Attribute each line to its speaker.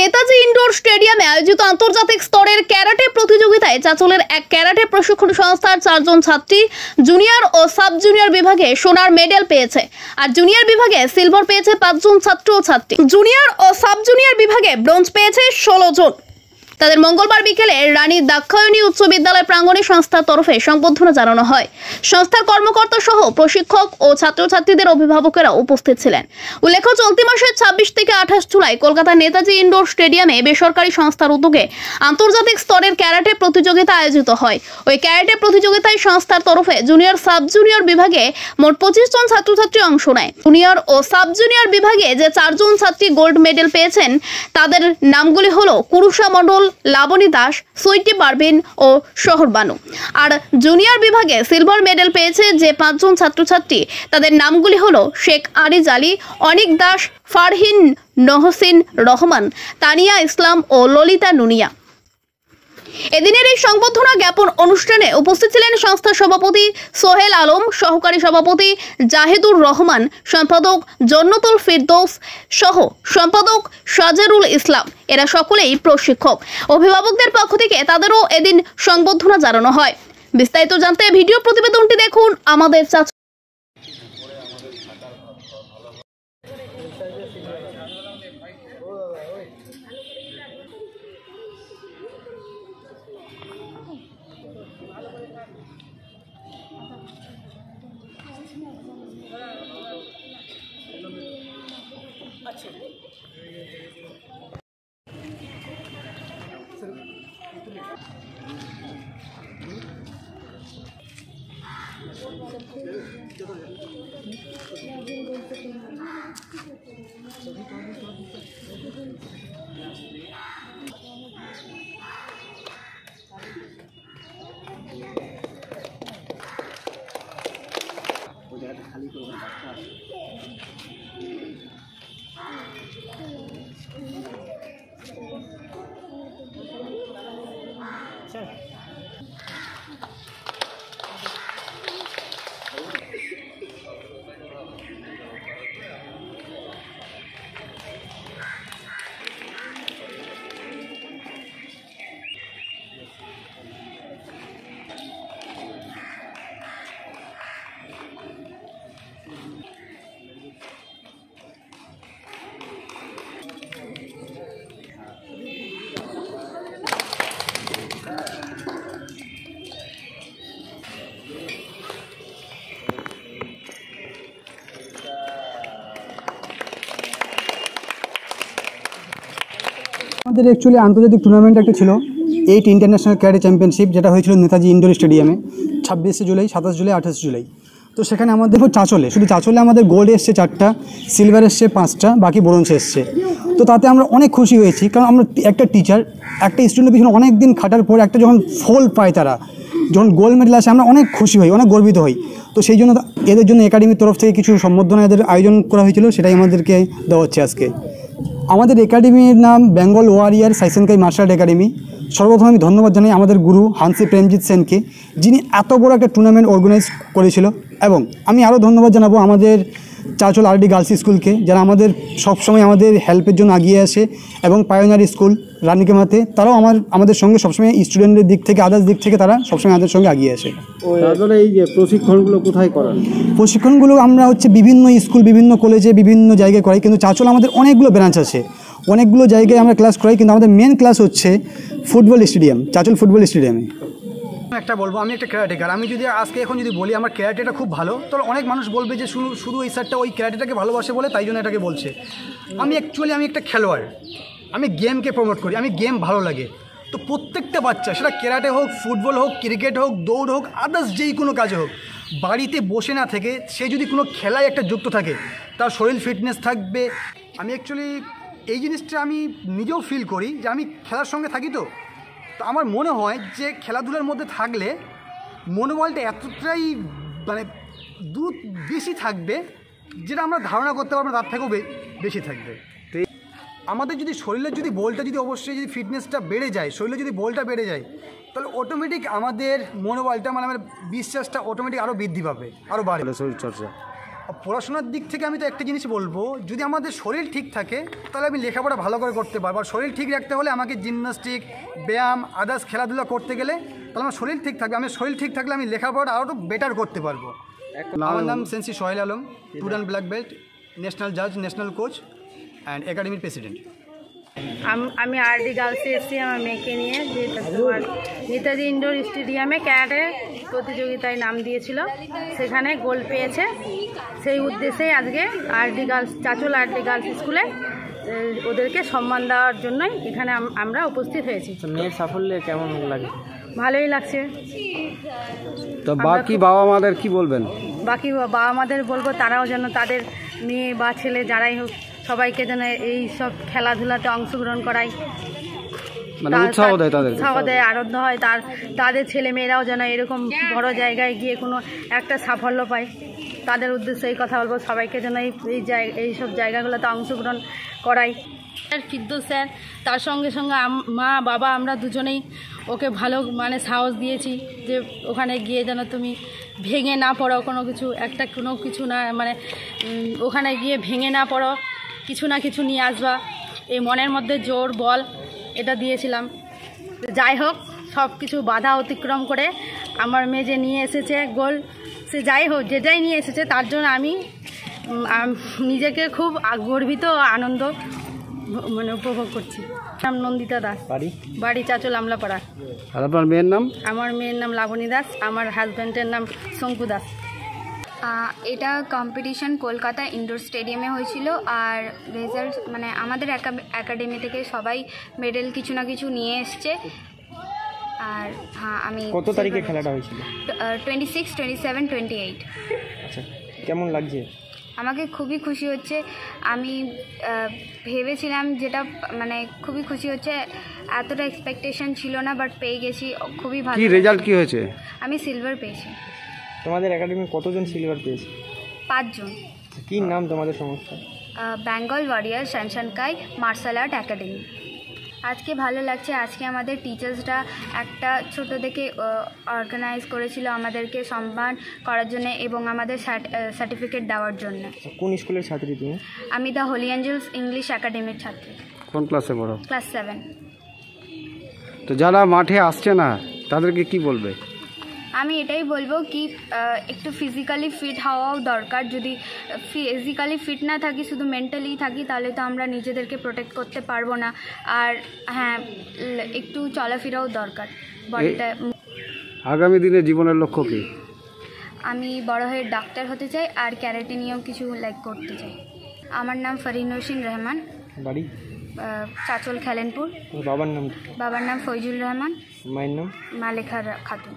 Speaker 1: Netaji indoor স্টেডিয়ামে আয়োজিত আন্তর্জাতিক স্তরের ক্যারাটে প্রতিযোগিতায় চাঁচলের এক ক্যারাটে প্রশিক্ষণ সংস্থার 4 জন ছাত্রী জুনিয়র ও সাব জুনিয়র বিভাগে সোনার মেডেল পেয়েছে আর জুনিয়র বিভাগে সিলভার পেয়েছে 5 জন ছাত্র ও ছাত্রী। জুনিয়র ও সাব জুনিয়র বিভাগে ব্রোঞ্জ পেয়েছে 16 জন। তাদের মঙ্গলবার বিকেলে রানী দাক্ষায়ণী উচ্চ বিদ্যালয় প্রাঙ্গণে সংস্থার তরফে সংবর্ধনা জানানো হয়। সংস্থার কর্মকর্তা সহ প্রশিক্ষক ও ছাত্রছাত্রীদের অভিভাবকেরা উপস্থিত ছিলেন। উল্লেখ্য, চলতি মাসের 26 থেকে 28 জুলাই কলকাতার নেতাজি ইনডোর স্টেডিয়ামে বেসরকারি সংস্থার উদ্যোগে আন্তর্জাতিক স্তরের ক্যারাটে প্রতিযোগিতা আয়োজিত হয়। ওই ক্যারাটে প্রতিযোগিতায় সংস্থার তরফে জুনিয়র সাব জুনিয়র বিভাগে মোট 25 জন ছাত্রছাত্রী অংশ নেয়। জুনিয়র ও সাব জুনিয়র বিভাগে যে 4 জন ছাত্রী গোল্ড মেডেল পেয়েছেন তাদের নামগুলি হলো কুরুষা মণ্ডল, লাবণী দাস, সুইটি পারভিন ও শহর বানু। আর জুনিয়র বিভাগে সিলভার মেডেল পেয়েছে যে 5 জন ছাত্রছাত্রী তাদের নামগুলি হলো শেখ আরিজ আলী, অনিক দাস, ফারহিন নহসিন রহমান, তানিয়া ইসলাম ও ললিতা নুনিয়া। এদিনের এই সংবর্ধনা জ্ঞাপন অনুষ্ঠানে উপস্থিত ছিলেন সংস্থার সভাপতি সোহেল আলম, সহকারী সভাপতি জাহিদুর রহমান, সম্পাদক জন্নতুল ফিরদৌস সহ সম্পাদক সাজেরুল ইসলাম। এরা সকলেই প্রশিক্ষক। অভিভাবকদের পক্ষ থেকে তাদেরও এদিন সংবর্ধনা জানানো হয়। বিস্তারিত জানতে ভিডিও প্রতিবেদনটি দেখুন আমাদের
Speaker 2: আমাদের অ্যাকচুয়ালি আন্তর্জাতিক টুর্নামেন্ট একটা ছিল 8 ইন্টারন্যাশনাল ক্যারাটে চ্যাম্পিয়নশিপ, যেটা হয়েছিল নেতাজি ইনডোর স্টেডিয়ামে 26 জুলাই, 27 জুলাই, 28 জুলাই। তো সেখানে আমাদের শুধু চাঁচলে আমাদের গোল্ড এসছে 4টা, সিলভার এসছে 5টা, বাকি ব্রোঞ্জ এসছে। তো তাতে আমরা অনেক খুশি হয়েছি, কারণ আমরা একটা টিচার একটা স্টুডেন্টের পিছনে অনেক দিন খাটার পর একটা যখন ফল পায়, তারা যখন গোল্ড মেডেল আসে আমরা অনেক খুশি হই, অনেক গর্বিত হই। তো সেই জন্য এদের জন্য একাডেমির তরফ থেকে কিছু সম্বর্ধনা এদের আয়োজন করা হয়েছিল, সেটাই আমাদেরকে দেওয়া হচ্ছে আজকে। আমাদের একাডেমির নাম বেঙ্গল ওয়ারিয়ার সাইসেনকাই মার্শাল আর্ট একাডেমি। সর্বপ্রথম আমি ধন্যবাদ জানাই আমাদের গুরু হানসি প্রেমজিৎ সেনকে, যিনি এত বড় একটা টুর্নামেন্ট অর্গানাইজ করেছিল। এবং আমি আরও ধন্যবাদ জানাবো আমাদের চাঁচল আরডি গার্লস স্কুলকে, যারা আমাদের সবসময় আমাদের হেল্পের জন্য এগিয়ে আসে, এবং পায়োনিয়ার স্কুল রানীকেমাতে, তারাও আমাদের সঙ্গে সবসময় স্টুডেন্টের দিক থেকে আদার্স দিক থেকে তারা সবসময় আমাদের সঙ্গে এগিয়ে আসে।
Speaker 3: তারপরে এই যে প্রশিক্ষণগুলো কোথায় করান?
Speaker 2: প্রশিক্ষণগুলো আমরা বিভিন্ন স্কুল, বিভিন্ন কলেজে, বিভিন্ন জায়গায় করাই, কিন্তু চাঁচল আমাদের অনেকগুলো ব্রাঞ্চ আছে, অনেকগুলো জায়গায় আমরা ক্লাস করাই, কিন্তু আমাদের মেন ক্লাস হচ্ছে ফুটবল স্টেডিয়াম, চাঁচল ফুটবল স্টেডিয়ামে। একটা বলবো, আমি একটা ক্যারাটেকার। আমি যদি আজকে এখন যদি বলি আমার ক্যারাটেটা খুব ভালো, তাহলে অনেক মানুষ বলবে যে শুধু এই স্যারটা ওই ক্যারাটেটাকে ভালোবাসে বলে তাই জন্য এটাকে বলছে। আমি একটা খেলোয়াড়, আমি গেমকে প্রমোট করি, আমি গেম ভালো লাগে। তো প্রত্যেকটা বাচ্চা, সেটা ক্যারাটে হোক, ফুটবল হোক, ক্রিকেট হোক, দৌড় হোক, আদার্স যেই কোনো কাজে হোক, বাড়িতে বসে না থেকে সে যদি কোনো খেলায় একটা যুক্ত থাকে, তার শরীর ফিটনেস থাকবে। আমি এই জিনিসটা আমি নিজেও ফিল করি যে আমি খেলার সঙ্গে থাকি। তো আমার মনে হয় যে খেলাধুলার মধ্যে থাকলে মনোবলটা এতটাই বেশি থাকবে, যেটা আমরা ধারণা করতে পারবো তার থেকেও বেশি থাকবে। তো আমাদের যদি শরীরের বলটা অবশ্যই ফিটনেসটা বেড়ে যায়, শরীরে যদি বলটা বেড়ে যায়, তাহলে অটোমেটিক আমাদের মনোবলটা আমার বিশ্বাসটা অটোমেটিক আরও বৃদ্ধি পাবে, আরও বাড়বে।
Speaker 3: শরীরচর্চা
Speaker 2: পড়াশোনার দিক থেকে আমি তো একটা জিনিস বলবো, যদি আমাদের শরীর ঠিক থাকে তাহলে আমি লেখাপড়া ভালো করে করতে পারবো। আর শরীর ঠিক রাখতে হলে আমাকে জিমনাস্টিক, ব্যায়াম, আদার্স খেলাধুলা করতে গেলে তাহলে আমার শরীর ঠিক থাকবে। আমি শরীর ঠিক থাকলে আমি লেখাপড়া আরও বেটার করতে পারবো। আমার নাম sensei Sohel Alam, student black belt, national জাজ, ন্যাশনাল কোচ অ্যান্ড একাডেমির প্রেসিডেন্ট।
Speaker 4: আমি আরডি গার্লসে এসেছি আমার মেয়েকে নিয়ে, যে তোমার নেতাজি ইন্ডোর স্টেডিয়ামে ক্যারাটে প্রতিযোগিতায় নাম দিয়েছিল, সেখানে গোল্ড পেয়েছে। সেই উদ্দেশ্যেই আজকে RD girls, Chanchal RD girls স্কুলে ওদেরকে সম্মান দেওয়ার জন্যই এখানে আমরা উপস্থিত হয়েছি।
Speaker 3: মেয়ের সাফল্যে কেমন লাগে?
Speaker 4: ভালোই লাগছে।
Speaker 3: তো বাকি বাবা মাদের কি বলবেন?
Speaker 4: বাকি বাবা মাদের বলবো তারাও যেন তাদের মেয়ে বা ছেলে যারাই হোক সবাইকে যেন এই সব খেলাধুলাতে অংশগ্রহণ করায়,
Speaker 3: মানে উৎসাহ দেয়, তাদের
Speaker 4: উৎসাহ দেয়, আনন্দ হয়। তাদের ছেলে মেয়েরাও যেন এরকম বড় জায়গায় গিয়ে কোনো একটা সাফল্য পায়। তাদের উদ্দেশ্যে এই কথা বলবো, সবাইকে যেন এই সব জায়গাগুলোতে অংশগ্রহণ করায়। ফিরদৌস স্যার, তার সঙ্গে সঙ্গে মা বাবা আমরা দুজনেই ওকে ভালো মানে সাহস দিয়েছি যে ওখানে গিয়ে যেন তুমি ভেঙে না পড়ো, কোনো কিছু না মানে ওখানে গিয়ে ভেঙে না পড়ো, কিছু না কিছু নিয়ে আসবা, এই মনের মধ্যে জোর বল এটা দিয়েছিলাম। যাই হোক, সব কিছু বাধা অতিক্রম করে আমার মেয়ে যে নিয়ে এসেছে গোল, সে যাই হোক যেটাই নিয়ে এসেছে তার জন্য আমি নিজেকে খুব গর্বিত ও আনন্দ মানে উপভোগ করছি। নাম নন্দিতা দাস, বাড়ি চাঁচল আমলাপাড়া।
Speaker 3: আর আপনার মেয়ের নাম?
Speaker 4: আমার মেয়ের নাম লাবণী দাস, আমার হাজব্যান্ডের নাম শঙ্কু দাস।
Speaker 5: এটা কম্পিটিশন কলকাতা ইনডোর স্টেডিয়ামে হয়েছিল। আর রেজাল্ট মানে আমাদের একাডেমি থেকে সবাই মেডেল কিছু না কিছু নিয়ে এসছে। আর হ্যাঁ, আমি
Speaker 3: কত তারিখে খেলাটা হয়েছিল?
Speaker 5: 26, 27, 28।
Speaker 3: আচ্ছা, কেমন লাগছে?
Speaker 5: আমাকে খুবই খুশি হচ্ছে। আমি ভেবেছিলাম যেটা মানে খুবই খুশি হচ্ছে, এতটা এক্সপেকটেশন ছিল না, বাট পেয়ে গেছি, খুবই ভালো।
Speaker 3: কি রেজাল্ট কি হয়েছে?
Speaker 5: আমি সিলভার পেয়েছি।
Speaker 3: তোমাদের একাডেমি কতজন সিলভার পেয়েছে?
Speaker 5: 5 জন।
Speaker 3: কি নাম তোমাদের সংস্থা?
Speaker 5: বেঙ্গল ওয়ারিয়ার শ্যামশানকাই মার্শাল আর্ট একাডেমি। আজকে ভালো লাগছে। আজকে আমাদের টিচার্সরা একটা ছোট থেকে অর্গানাইজ করেছিল আমাদেরকে সম্মান করার জন্য এবং আমাদের সার্টিফিকেট দেওয়ার জন্য।
Speaker 3: কোন স্কুলের ছাত্রী তুমি?
Speaker 5: আমি দ্য হোলি অ্যাঞ্জেলস ইংলিশ একাডেমির ছাত্রী।
Speaker 3: কোন ক্লাসে পড়ো?
Speaker 5: ক্লাস 7।
Speaker 3: তো যারা মাঠে আসছে না তাদেরকে কি বলবে?
Speaker 5: আমি এটাই বলবো কি একটু ফিজিক্যালি ফিট হওয়াও দরকার। যদি ফিজিক্যালি ফিট না থাকি, শুধু মেন্টালি থাকি, তাহলে তো আমরা নিজেদেরকে প্রোটেক্ট করতে পারবো না। আর হ্যাঁ, একটু চলাফেরাও দরকার বডিটা।
Speaker 3: আগামী দিনে জীবনের লক্ষ্য কি?
Speaker 5: আমি বড় হয়ে ডাক্তার হতে চাই আর ক্যারাটে নিয়েও কিছু করতে চাই। আমার নাম ফরিনুর সিং রহমান,
Speaker 3: বাড়ি
Speaker 5: চাঁচল খেলেনপুর।
Speaker 3: বাবার নাম?
Speaker 5: বাবার নাম ফৈজুল রহমান,
Speaker 3: মায়ের নাম?
Speaker 5: মালেখা খাতুন।